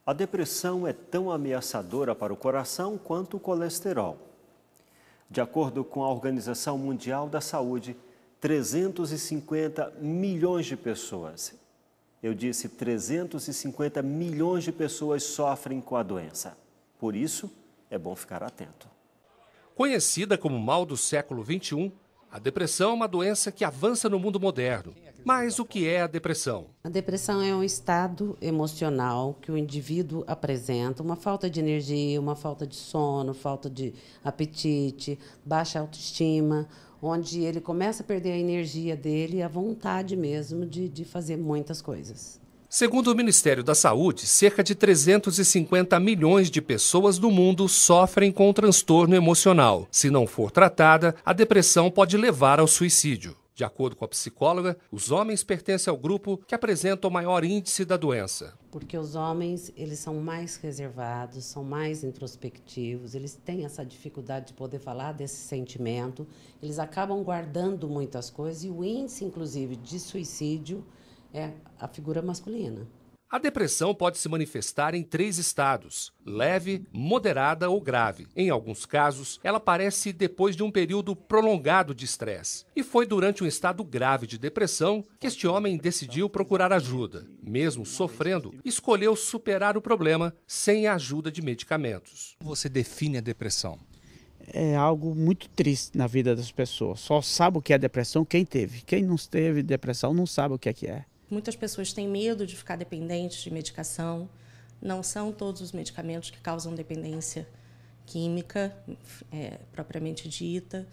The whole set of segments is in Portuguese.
A depressão é tão ameaçadora para o coração quanto o colesterol. De acordo com a Organização Mundial da Saúde, 350 milhões de pessoas, eu disse 350 milhões de pessoas sofrem com a doença. Por isso, é bom ficar atento. Conhecida como mal do século XXI, a depressão é uma doença que avança no mundo moderno. Mas o que é a depressão? A depressão é um estado emocional que o indivíduo apresenta, uma falta de energia, uma falta de sono, falta de apetite, baixa autoestima, onde ele começa a perder a energia dele e a vontade mesmo de fazer muitas coisas. Segundo o Ministério da Saúde, cerca de 350 milhões de pessoas no mundo sofrem com o transtorno emocional. Se não for tratada, a depressão pode levar ao suicídio. De acordo com a psicóloga, os homens pertencem ao grupo que apresenta o maior índice da doença. Porque os homens, eles são mais reservados, são mais introspectivos, eles têm essa dificuldade de poder falar desse sentimento, eles acabam guardando muitas coisas e o índice, inclusive, de suicídio é a figura masculina. A depressão pode se manifestar em 3 estados: leve, moderada ou grave. Em alguns casos, ela aparece depois de um período prolongado de estresse. E foi durante um estado grave de depressão que este homem decidiu procurar ajuda. Mesmo sofrendo, escolheu superar o problema sem a ajuda de medicamentos. Como você define a depressão? É algo muito triste na vida das pessoas. Só sabe o que é depressão quem teve. Quem não teve depressão não sabe o que é. Muitas pessoas têm medo de ficar dependentes de medicação. Não são todos os medicamentos que causam dependência química, propriamente dita.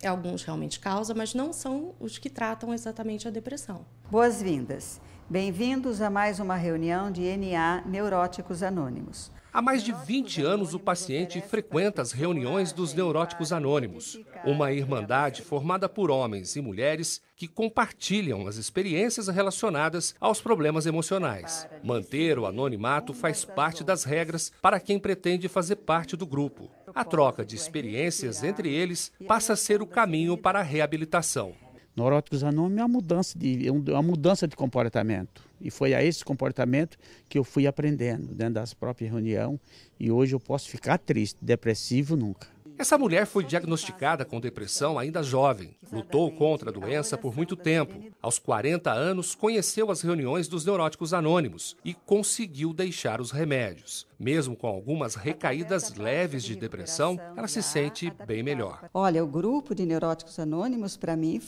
Alguns realmente causam, mas não são os que tratam exatamente a depressão. Boas-vindas. Bem-vindos a mais uma reunião de NA Neuróticos Anônimos. Há mais de 20 anos, o paciente frequenta as reuniões dos Neuróticos Anônimos, uma irmandade formada por homens e mulheres que compartilham as experiências relacionadas aos problemas emocionais. Manter o anonimato faz parte das regras para quem pretende fazer parte do grupo. A troca de experiências entre eles passa a ser o caminho para a reabilitação. Neuróticos Anônimos é uma mudança de comportamento. E foi a esse comportamento que eu fui aprendendo dentro das próprias reuniões. E hoje eu posso ficar triste, depressivo nunca. Essa mulher foi diagnosticada com depressão ainda jovem. Lutou contra a doença por muito tempo. Aos 40 anos, conheceu as reuniões dos Neuróticos Anônimos e conseguiu deixar os remédios. Mesmo com algumas recaídas leves de depressão, ela se sente bem melhor. Olha, o grupo de Neuróticos Anônimos, para mim,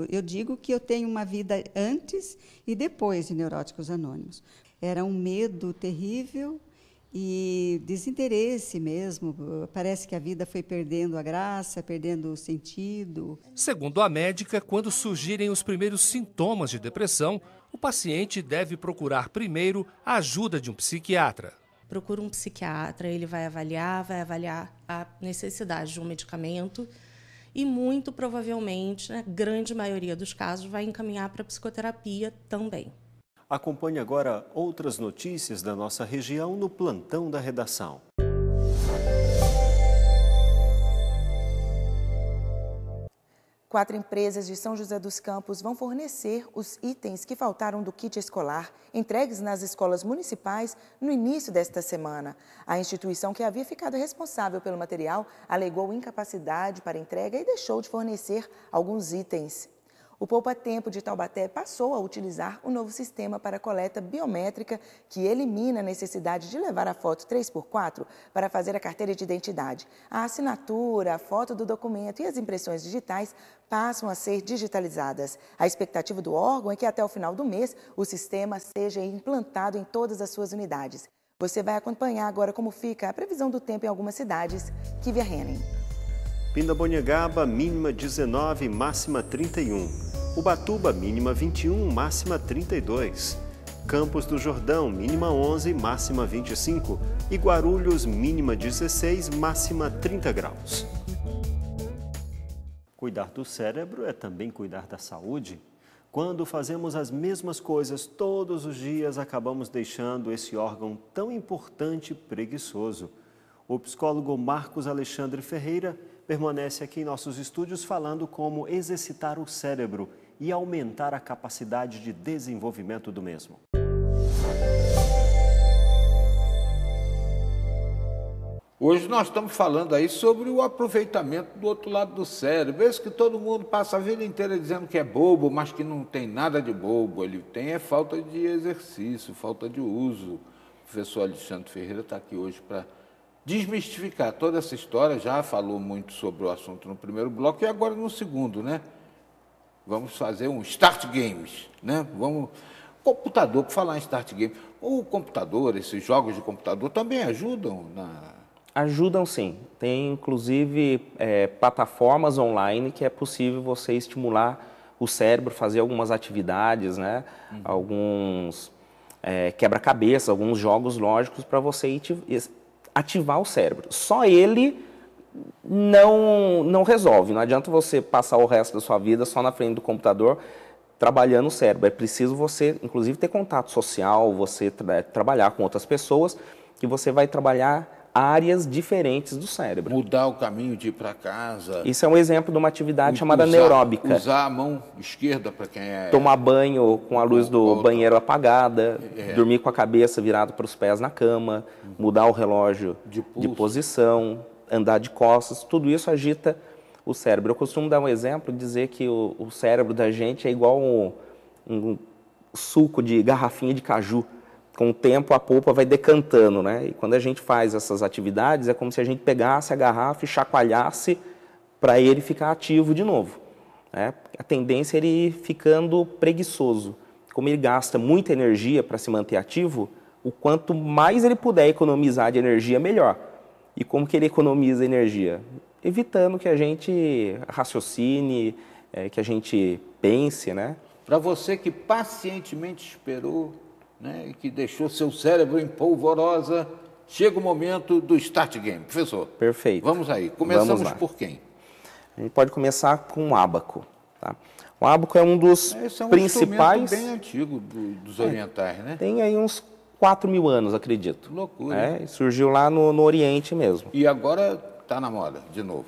eu digo que eu tenho uma vida antes e depois de Neuróticos Anônimos. Era um medo terrível e desinteresse mesmo. Parece que a vida foi perdendo a graça, perdendo o sentido. Segundo a médica, quando surgirem os primeiros sintomas de depressão, o paciente deve procurar primeiro a ajuda de um psiquiatra. Procura um psiquiatra, ele vai avaliar a necessidade de um medicamento e, muito provavelmente, na grande maioria dos casos, vai encaminhar para a psicoterapia também. Acompanhe agora outras notícias da nossa região no Plantão da Redação. Quatro empresas de São José dos Campos vão fornecer os itens que faltaram do kit escolar entregues nas escolas municipais no início desta semana. A instituição que havia ficado responsável pelo material alegou incapacidade para entrega e deixou de fornecer alguns itens. O Poupa Tempo de Taubaté passou a utilizar o novo sistema para coleta biométrica que elimina a necessidade de levar a foto 3x4 para fazer a carteira de identidade. A assinatura, a foto do documento e as impressões digitais passam a ser digitalizadas. A expectativa do órgão é que até o final do mês o sistema seja implantado em todas as suas unidades. Você vai acompanhar agora como fica a previsão do tempo em algumas cidades. Kivia Henning. Pindamonhangaba, mínima 19, máxima 31. Ubatuba, mínima 21, máxima 32. Campos do Jordão, mínima 11, máxima 25. E Guarulhos, mínima 16, máxima 30 graus. Cuidar do cérebro é também cuidar da saúde. Quando fazemos as mesmas coisas todos os dias, acabamos deixando esse órgão tão importante preguiçoso. O psicólogo Marcos Alexandre Ferreira permanece aqui em nossos estúdios falando como exercitar o cérebro e aumentar a capacidade de desenvolvimento do mesmo. Hoje nós estamos falando aí sobre o aproveitamento do outro lado do cérebro. Esse que todo mundo passa a vida inteira dizendo que é bobo, mas que não tem nada de bobo. Ele tem falta de exercício, falta de uso. O professor Alexandre Ferreira está aqui hoje para desmistificar toda essa história. Já falou muito sobre o assunto no primeiro bloco e agora no segundo, né? Vamos fazer um Start Games, né? Computador, por falar em Start Games, o computador, esses jogos de computador também ajudam na... Ajudam sim. Tem, inclusive, plataformas online que é possível você estimular o cérebro, fazer algumas atividades, né? Alguns quebra-cabeça, alguns jogos lógicos para você ativar o cérebro. Só ele não resolve. Não adianta você passar o resto da sua vida só na frente do computador trabalhando o cérebro. É preciso você, inclusive, ter contato social, você trabalhar com outras pessoas, que você vai trabalhar áreas diferentes do cérebro. Mudar o caminho de ir para casa. Isso é um exemplo de uma atividade chamada neuróbica. Usar a mão esquerda para quem é... Tomar banho com a luz do banheiro apagada, dormir com a cabeça virada para os pés na cama, mudar o relógio de posição, andar de costas, tudo isso agita o cérebro. Eu costumo dar um exemplo, dizer que o cérebro da gente é igual um suco de garrafinha de caju. Com o tempo, a polpa vai decantando, né? E quando a gente faz essas atividades, é como se a gente pegasse a garrafa e chacoalhasse para ele ficar ativo de novo, né? A tendência é ele ir ficando preguiçoso. Como ele gasta muita energia para se manter ativo, o quanto mais ele puder economizar de energia, melhor. E como que ele economiza energia? Evitando que a gente raciocine, que a gente pense, né? Para você que pacientemente esperou, né, e que deixou seu cérebro em polvorosa, chega o momento do Start Game. Professor, perfeito. Vamos aí. Começamos por quem? A gente pode começar com o ábaco. Tá? O ábaco é um dos principais... instrumento bem antigo dos orientais, né? Tem aí uns 4.000 anos, acredito. Loucura. Surgiu lá no Oriente mesmo. E agora está na moda, de novo.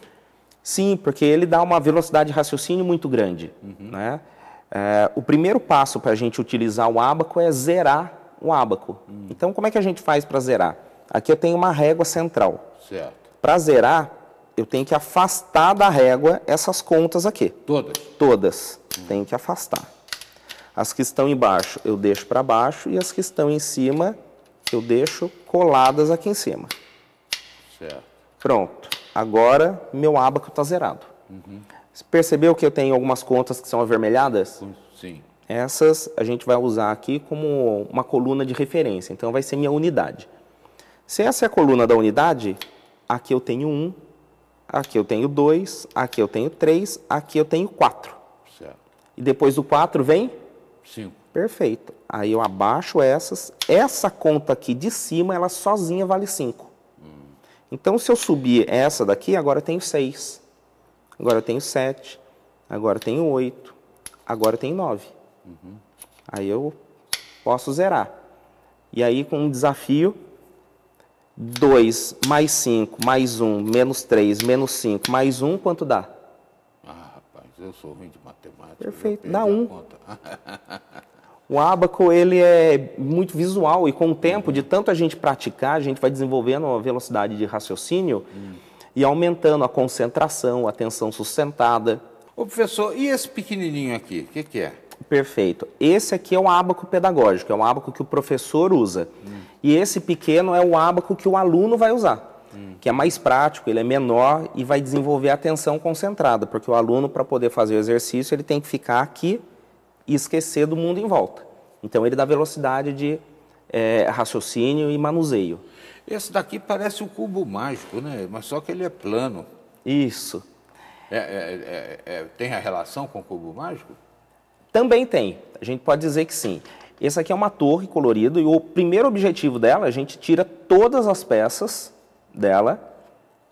Sim, porque ele dá uma velocidade de raciocínio muito grande, né? O primeiro passo para a gente utilizar o ábaco é zerar o ábaco. Então, como é que a gente faz para zerar? Aqui eu tenho uma régua central. Certo. Para zerar, eu tenho que afastar da régua essas contas aqui. Todas? Todas. Tenho que afastar. As que estão embaixo, eu deixo para baixo, e as que estão em cima, eu deixo coladas aqui em cima. Certo. Pronto. Agora, meu ábaco está zerado. Você percebeu que eu tenho algumas contas que são avermelhadas? Sim. Essas a gente vai usar aqui como uma coluna de referência. Então, vai ser minha unidade. Se essa é a coluna da unidade, aqui eu tenho 1, aqui eu tenho 2, aqui eu tenho 3, aqui eu tenho 4. Certo. E depois do 4 vem? 5. Perfeito. Aí eu abaixo essas. Essa conta aqui de cima, ela sozinha vale 5. Então, se eu subir essa daqui, agora eu tenho 6. Agora eu tenho 7, agora eu tenho 8, agora eu tenho 9. Aí eu posso zerar. E aí com um desafio, 2 mais 5, mais 1, menos 3, menos 5, mais 1, quanto dá? Ah, rapaz, eu sou ruim de matemática. Perfeito, dá 1. O ábaco, ele é muito visual e com o tempo, de tanto a gente praticar, a gente vai desenvolvendo uma velocidade de raciocínio e aumentando a concentração, a atenção sustentada. Ô professor, e esse pequenininho aqui, o que é? Perfeito. Esse aqui é o ábaco pedagógico, é o ábaco que o professor usa. E esse pequeno é o ábaco que o aluno vai usar, que é mais prático, ele é menor e vai desenvolver a atenção concentrada, porque o aluno, para poder fazer o exercício, ele tem que ficar aqui e esquecer do mundo em volta. Então, ele dá velocidade de raciocínio e manuseio. Esse daqui parece um cubo mágico, né? Mas só que ele é plano. Isso. Tem a relação com o cubo mágico? Também tem. A gente pode dizer que sim. Esse aqui é uma torre colorida e o primeiro objetivo dela, a gente tira todas as peças dela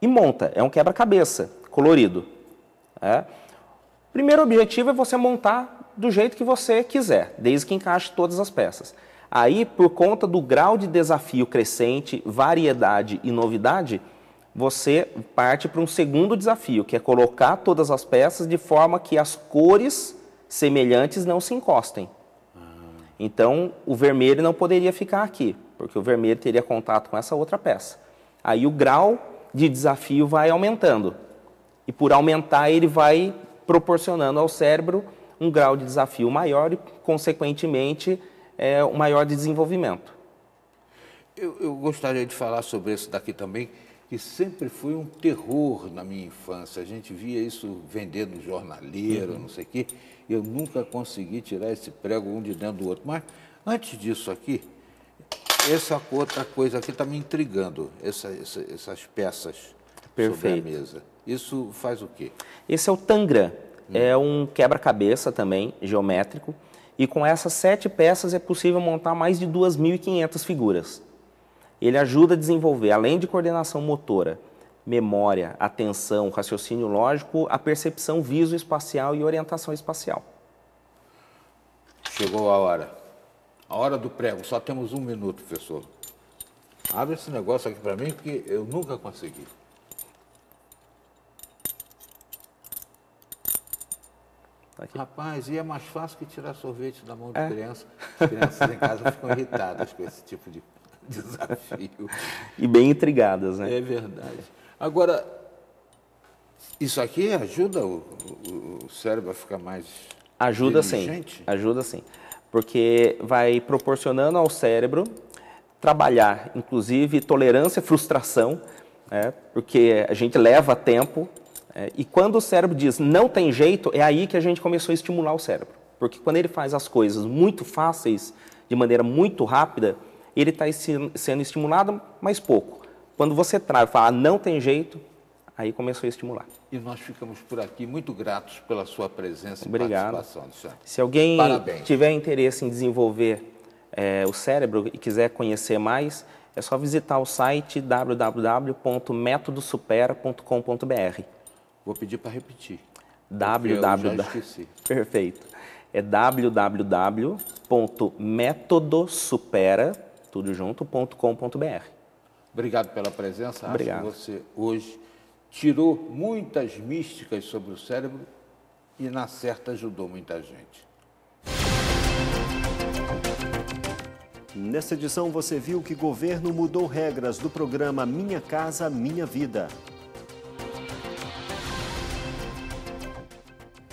e monta. É um quebra-cabeça colorido. O primeiro objetivo é você montar do jeito que você quiser, desde que encaixe todas as peças. Aí, por conta do grau de desafio crescente, variedade e novidade, você parte para um segundo desafio, que é colocar todas as peças de forma que as cores semelhantes não se encostem. Então, o vermelho não poderia ficar aqui, porque o vermelho teria contato com essa outra peça. Aí o grau de desafio vai aumentando. E por aumentar, ele vai proporcionando ao cérebro um grau de desafio maior e, consequentemente, um maior desenvolvimento. Eu gostaria de falar sobre isso daqui também, que sempre foi um terror na minha infância. A gente via isso vendendo no jornaleiro, não sei o quê. Eu nunca consegui tirar esse prego um de dentro do outro. Mas, antes disso aqui, essa outra coisa aqui está me intrigando, essas peças sobre a mesa. Isso faz o quê? Esse é o Tangram. É um quebra-cabeça também, geométrico. E com essas 7 peças é possível montar mais de 2.500 figuras. Ele ajuda a desenvolver, além de coordenação motora, memória, atenção, raciocínio lógico, a percepção visoespacial e orientação espacial. Chegou a hora do prego. Só temos 1 minuto, professor. Abre esse negócio aqui para mim, porque eu nunca consegui. Aqui. Rapaz, e é mais fácil que tirar sorvete da mão de criança. As crianças em casa ficam irritadas com esse tipo de desafio. E bem intrigadas, né? É verdade. Agora, isso aqui ajuda o cérebro a ficar mais inteligente? Sim, ajuda sim. Porque vai proporcionando ao cérebro trabalhar, inclusive, tolerância, frustração, porque a gente leva tempo. E quando o cérebro diz não tem jeito, é aí que a gente começou a estimular o cérebro. Porque quando ele faz as coisas muito fáceis, de maneira muito rápida, ele está sendo estimulado, mas pouco. Quando você trava e fala não tem jeito, aí começou a estimular. E nós ficamos por aqui muito gratos pela sua presença e participação, Alexandre. Se alguém tiver interesse em desenvolver o cérebro e quiser conhecer mais, é só visitar o site www.metodosupera.com.br. Vou pedir para repetir. Perfeito. É www.metodosupera.com.br. Obrigado pela presença. Obrigado. Acho que você hoje tirou muitas místicas sobre o cérebro e, na certa, ajudou muita gente. Nesta edição você viu que o governo mudou regras do programa Minha Casa Minha Vida.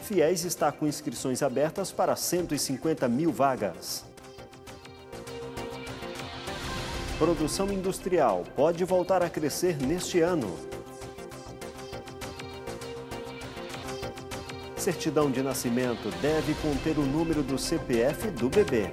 FIES está com inscrições abertas para 150 mil vagas. Produção industrial pode voltar a crescer neste ano. Certidão de nascimento deve conter o número do CPF do bebê.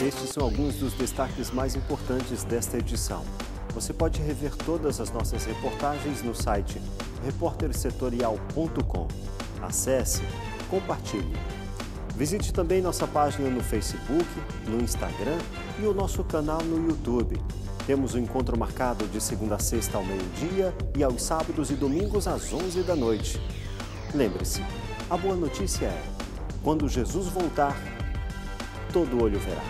Estes são alguns dos destaques mais importantes desta edição. Você pode rever todas as nossas reportagens no site repórtersetorial.com. Acesse, compartilhe. Visite também nossa página no Facebook, no Instagram e o nosso canal no YouTube. Temos um encontro marcado de segunda a sexta ao meio-dia e aos sábados e domingos às 11 da noite. Lembre-se, a boa notícia é, quando Jesus voltar, todo olho verá.